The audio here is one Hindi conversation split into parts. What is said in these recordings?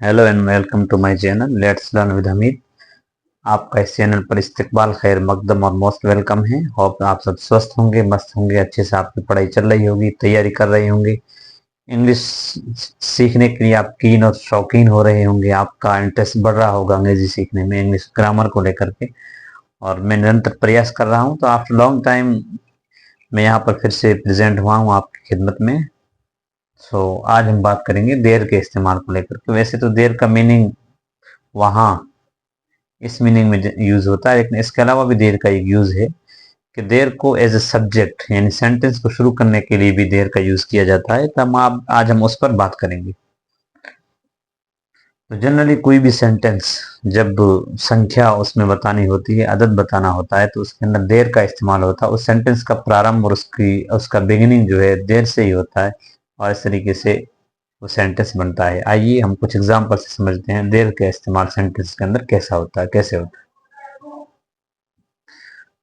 Hello and welcome to my channel let's learn with Hamid. आपका इस चैनल पर इस्तकबाल खैर मकदम और मोस्ट वेलकम है। होप आप सब स्वस्थ होंगे, मस्त होंगे, अच्छे से आपकी पढ़ाई चल रही होगी, तैयारी कर रहे होंगे। इंग्लिश सीखने के लिए आप कीन और शौकीन हो रहे होंगे, आपका इंटरेस्ट बढ़ रहा होगा अंग्रेजी सीखने में, इंग्लिश ग्रामर को लेकर के। और मैं निरंतर प्रयास कर रहा हूँ, तो आफ्टर लॉन्ग टाइम मैं यहाँ पर फिर से प्रेजेंट हुआ हूँ आपकी खिदमत में। आज हम बात करेंगे देर के इस्तेमाल को लेकर के। वैसे तो देर का मीनिंग वहाँ इस मीनिंग में यूज होता है, लेकिन इसके अलावा भी देर का एक यूज है कि देर को एज ए सब्जेक्ट यानी सेंटेंस को शुरू करने के लिए भी देर का यूज किया जाता है। तो आज हम उस पर बात करेंगे। तो जनरली कोई भी सेंटेंस जब संख्या उसमें बतानी होती है, अदद बताना होता है, तो उसके अंदर देर का इस्तेमाल होता है। उस सेंटेंस का प्रारंभ और उसका बिगिनिंग जो है देर से ही होता है, और इस तरीके से वो सेंटेंस बनता है। आइए हम कुछ एग्जाम्पल से समझते हैं देर का इस्तेमाल सेंटेंस के अंदर कैसा होता है, कैसे होता है।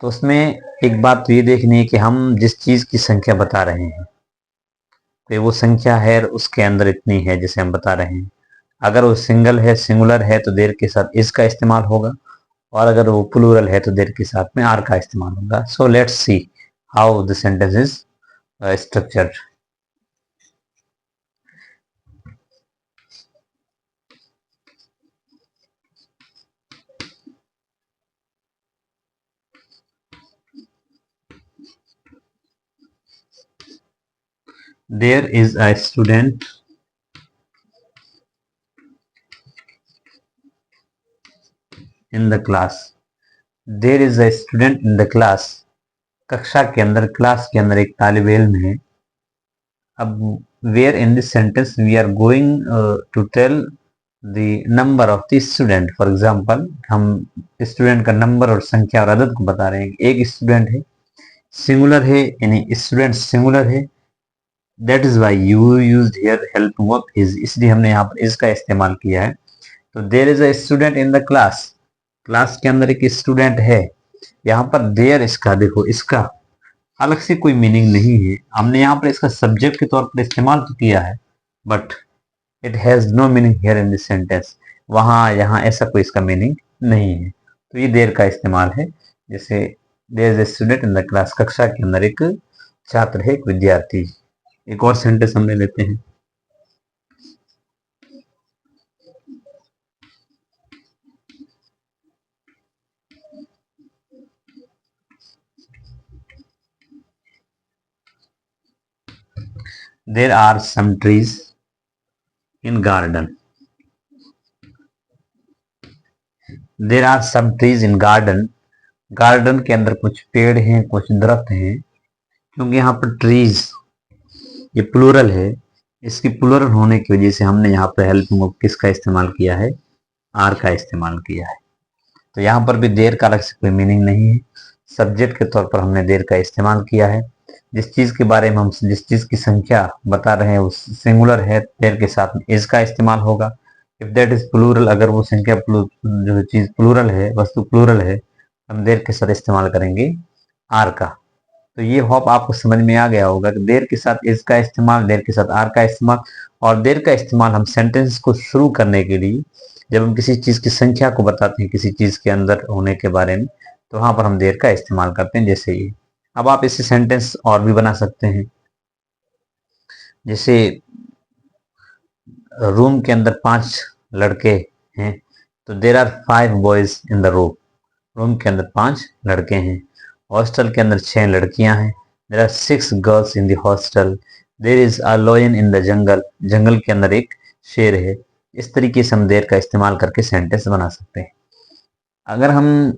तो उसमें एक बात तो ये देखनी है कि हम जिस चीज की संख्या बता रहे हैं, तो वो संख्या है उसके अंदर इतनी है जिसे हम बता रहे हैं। अगर वो सिंगल है, सिंगुलर है, तो देर के साथ इस का इस्तेमाल होगा, और अगर वो प्लूरल है तो देर के साथ में आर का इस्तेमाल होगा। So let's see how the sentence is structured. There is a student in the class. There is a student in the class. कक्षा के अंदर, क्लास के अंदर एक तालिब इल्म है। अब where in this sentence we are going to tell the number of the student. For example, हम स्टूडेंट का नंबर और संख्या और अदद को बता रहे हैं। एक स्टूडेंट है, सिंगुलर है, यानी स्टूडेंट सिंगुलर है। That is why you used here helping verb is, इसलिए हमने यहाँ पर इज का इस्तेमाल किया है। तो there is a student in the class, class के अंदर एक स्टूडेंट है। यहाँ पर देयर, इसका देखो, इसका अलग से कोई मीनिंग नहीं है। हमने यहाँ पर इसका सब्जेक्ट के तौर पर इस्तेमाल तो किया है, but it has no meaning here in this sentence. वहां यहाँ ऐसा कोई इसका मीनिंग नहीं है। तो ये देर का इस्तेमाल है। जैसे there is a student in the class, कक्षा के अंदर एक छात्र है, एक विद्यार्थी। एक और सेंटेंस हम ले लेते हैं। There are some trees in garden. There are some trees in garden. Garden के अंदर कुछ पेड़ हैं, कुछ दरख्त हैं। क्योंकि यहाँ पर ट्रीज ये प्लूरल है, इसकी प्लूरल होने की वजह से हमने यहाँ पर हेल्पिंग वर्ब किसका इस्तेमाल किया है, आर का इस्तेमाल किया है। तो यहाँ पर भी देर का अलग से कोई मीनिंग नहीं है, सब्जेक्ट के तौर पर हमने देर का इस्तेमाल किया है। जिस चीज के बारे में हम, जिस चीज की संख्या बता रहे हैं वो सिंगुलर है, देर के साथ में इज का इस्तेमाल होगा। इफ दैट इज प्लूरल, अगर वो संख्या जो चीज प्लूरल है, वस्तु प्लूरल है, हम देर के साथ इस्तेमाल करेंगे आर का। तो ये होप आपको समझ में आ गया होगा कि देर के साथ इज का इस्तेमाल, देर के साथ आर का इस्तेमाल। और देर का इस्तेमाल हम सेंटेंस को शुरू करने के लिए, जब हम किसी चीज की संख्या को बताते हैं, किसी चीज के अंदर होने के बारे में, तो वहां पर हम देर का इस्तेमाल करते हैं। जैसे ये, अब आप इसे सेंटेंस और भी बना सकते हैं। जैसे रूम के अंदर 5 लड़के हैं, तो there are 5 boys in the room. Room के अंदर 5 लड़के हैं। हॉस्टल के अंदर 6 लड़कियां हैं। There are 6 girls in the hostel. There is a lion in the jungle. जंगल के अंदर एक शेर है। इस तरीके से हम देर का इस्तेमाल करके सेंटेंस बना सकते हैं। अगर हम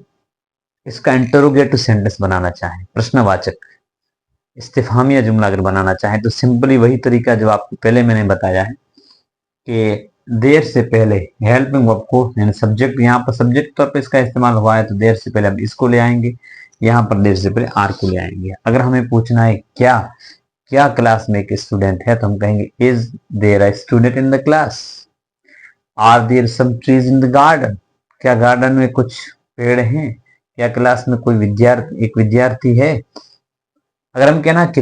इसका इंटरोगेटिव सेंटेंस बनाना चाहें, प्रश्नवाचक इस्तिफामिया जुमला अगर बनाना चाहें, तो सिंपली वही तरीका जो आपको पहले मैंने बताया है कि देर से पहले हेल्पिंग वर्ब को, यानी सब्जेक्ट, यहाँ पर सब्जेक्ट तौर पर इसका इस्तेमाल हुआ है, तो देर से पहले हम इसको ले आएंगे। यहाँ पर देर से पहले आर को ले आएंगे। अगर हमें पूछना है क्या क्या क्लास में एक स्टूडेंट है, तो हम कहेंगे is there a student in the class. Are there some trees in the garden. क्या गार्डन में कुछ पेड़ हैं? क्या क्लास में कोई विद्यार्थी, एक विद्यार्थी है? अगर हम कहना कि